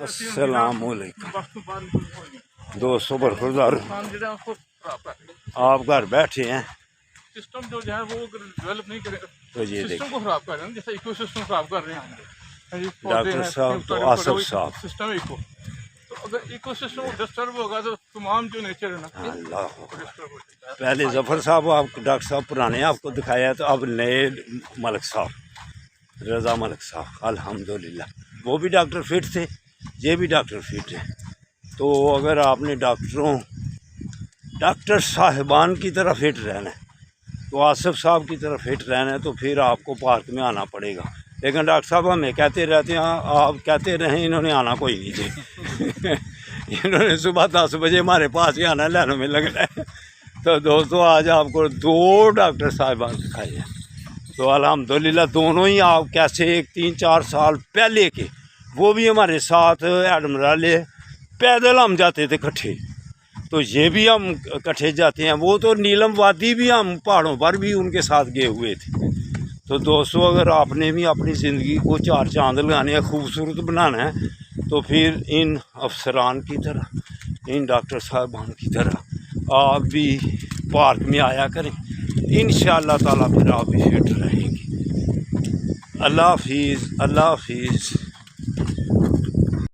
السلام علیکم دوستوں، برخوردار آپ گھر بیٹھے ہیں سسٹم جو ہے وہ ڈیولپ نہیں کرے، تو یہ سسٹم کو خراب کر رہے ہیں، جیسے ایکو سسٹم خراب کر رہے ہیں ڈاکٹر صاحب تو آصف صاحب سسٹم ایکو، تو اگر ایکو سسٹم ڈسٹرب ہوگا تو تمام جو نیچر ہے نا اللہ ڈسٹرب ہو جائے گا۔ پہلے ظفر صاحب آپ ڈاکٹر صاحب پرانے آپ کو دکھایا ہے، تو اب نئے ملک صاحب رضا ملک صاحب الحمدللہ وہ بھی ڈاکٹر فٹ تھے، یہ بھی ڈاکٹر فٹ ہے۔ تو اگر آپ نے ڈاکٹر صاحبان کی طرح فٹ رہنا ہے تو آصف صاحب کی طرح فٹ رہنا ہے، تو پھر آپ کو پارک میں آنا پڑے گا۔ لیکن ڈاکٹر صاحب ہمیں کہتے رہتے ہیں، آپ کہتے رہیں، انہوں نے آنا کوئی نہیں تھے انہوں نے صبح 10 بجے ہمارے پاس ہی آنا، لائنوں میں لگنا ہے۔ تو دوستو آج آپ کو 2 ڈاکٹر صاحبان دکھائے ہیں، تو الحمدللہ دونوں ہی آپ کیسے 3-4 سال پہلے کے، وہ بھی ہمارے ساتھ ایڈمرالے پیدل ہم جاتے تھے کٹھے، تو یہ بھی ہم کٹھے جاتے ہیں، وہ تو نیلم وادی بھی ہم پہاڑوں پر بھی ان کے ساتھ گئے ہوئے تھے۔ تو دوستو اگر آپ نے بھی اپنی زندگی کو 4 چاند لگانے ہیں، خوبصورت بنانا ہے، تو پھر ان افسران کی طرح، ان ڈاکٹر صاحبان کی طرح آپ بھی پارک میں آیا کریں، انشاءاللہ تعالیٰ پھر آپ بھی فٹ رہیں گے۔ اللہ حافظ، اللہ حافظ۔